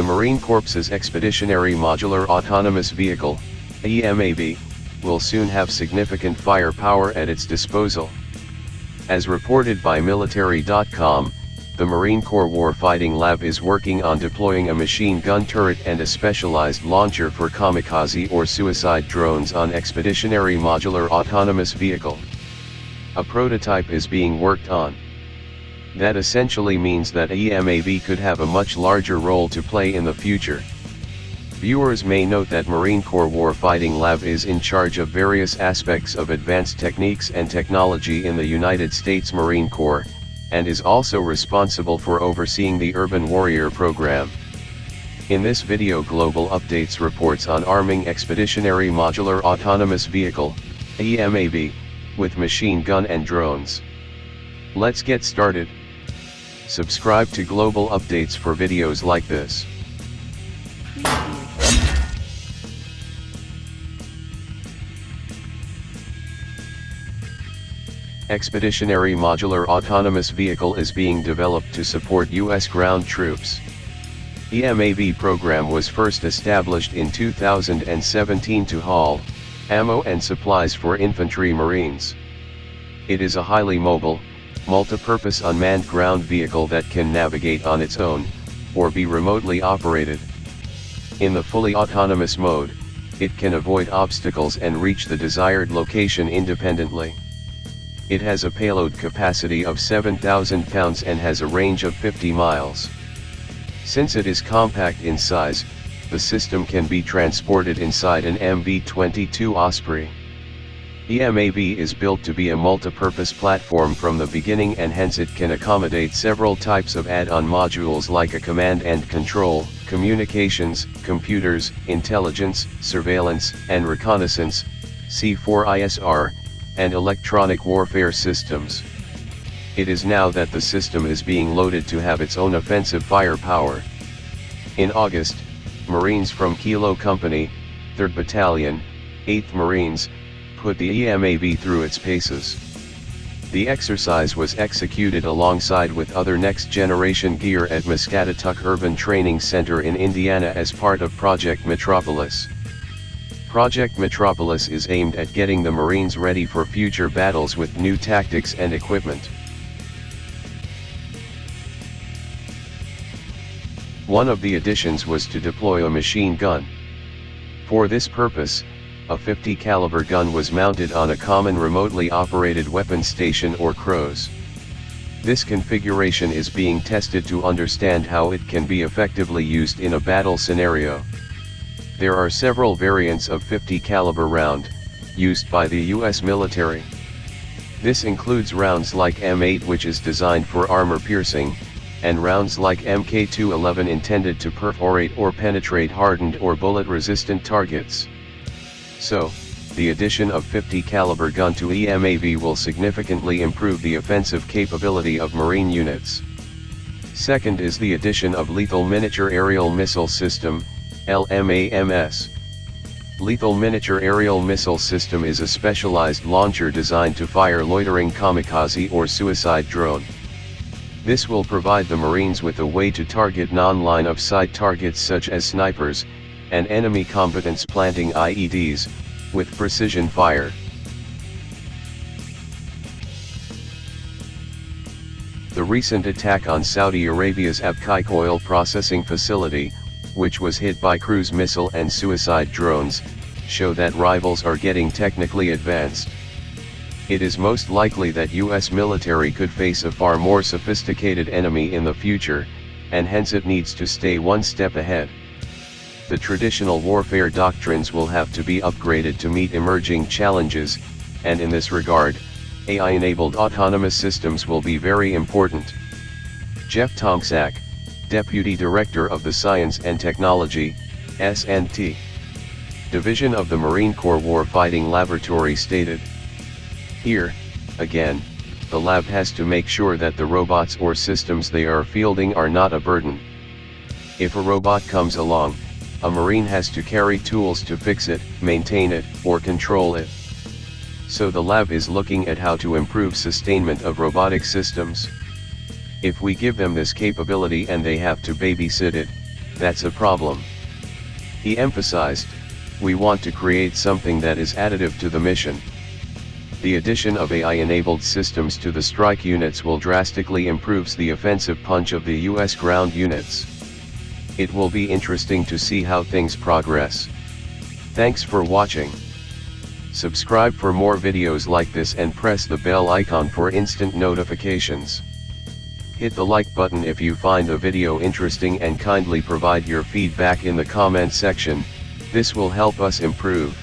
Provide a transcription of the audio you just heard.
The Marine Corps's Expeditionary Modular Autonomous Vehicle, EMAV, will soon have significant firepower at its disposal. As reported by Military.com, the Marine Corps Warfighting Lab is working on deploying a machine gun turret and a specialized launcher for kamikaze or suicide drones on Expeditionary Modular Autonomous Vehicle. A prototype is being worked on. That essentially means that EMAV could have a much larger role to play in the future. Viewers may note that Marine Corps Warfighting Lab is in charge of various aspects of advanced techniques and technology in the United States Marine Corps, and is also responsible for overseeing the Urban Warrior program. In this video, Global Updates reports on arming Expeditionary Modular Autonomous Vehicle, EMAV, with machine gun and drones. Let's get started. Subscribe to Global Updates for videos like this. Expeditionary Modular Autonomous Vehicle is being developed to support U.S. ground troops. EMAV program was first established in 2017 to haul ammo and supplies for infantry Marines. It is a highly mobile, multi-purpose unmanned ground vehicle that can navigate on its own, or be remotely operated. In the fully autonomous mode, it can avoid obstacles and reach the desired location independently. It has a payload capacity of 7,000 pounds and has a range of 50 miles. Since it is compact in size, the system can be transported inside an MV-22 Osprey. EMAV is built to be a multi-purpose platform from the beginning, and hence it can accommodate several types of add-on modules like a command and control, communications, computers, intelligence, surveillance, and reconnaissance, C4ISR, and electronic warfare systems. It is now that the system is being loaded to have its own offensive firepower. In August, Marines from Kilo Company, 3rd Battalion, 8th Marines, put the EMAV through its paces. The exercise was executed alongside with other next-generation gear at Muscatatuck Urban Training Center in Indiana as part of Project Metropolis. Project Metropolis is aimed at getting the Marines ready for future battles with new tactics and equipment. One of the additions was to deploy a machine gun. For this purpose, a 50 caliber gun was mounted on a common remotely operated weapon station or CROS. This configuration is being tested to understand how it can be effectively used in a battle scenario. There are several variants of 50 caliber round, used by the U.S. military. This includes rounds like M8, which is designed for armor piercing, and rounds like Mk211 intended to perforate or penetrate hardened or bullet-resistant targets. So, the addition of 50 caliber gun to EMAV will significantly improve the offensive capability of Marine units. Second is the addition of Lethal Miniature Aerial Missile System, LMAMS. Lethal Miniature Aerial Missile System is a specialized launcher designed to fire loitering kamikaze or suicide drone. This will provide the Marines with a way to target non-line of sight targets such as snipers, and enemy combatants planting IEDs, with precision fire. The recent attack on Saudi Arabia's Abqaiq oil processing facility, which was hit by cruise missile and suicide drones, show that rivals are getting technically advanced. It is most likely that U.S. military could face a far more sophisticated enemy in the future, and hence it needs to stay one step ahead. The traditional warfare doctrines will have to be upgraded to meet emerging challenges, and in this regard, AI-enabled autonomous systems will be very important. Jeff Tomczak, Deputy Director of the Science and Technology, S&T Division of the Marine Corps Warfighting Laboratory stated. Here, again, the lab has to make sure that the robots or systems they are fielding are not a burden. If a robot comes along, a Marine has to carry tools to fix it, maintain it, or control it. So the lab is looking at how to improve sustainment of robotic systems. If we give them this capability and they have to babysit it, that's a problem. He emphasized, we want to create something that is additive to the mission. The addition of AI-enabled systems to the strike units will drastically improve the offensive punch of the US ground units. It will be interesting to see how things progress. Thanks for watching. Subscribe for more videos like this and press the bell icon for instant notifications. Hit the like button if you find the video interesting and kindly provide your feedback in the comment section, this will help us improve.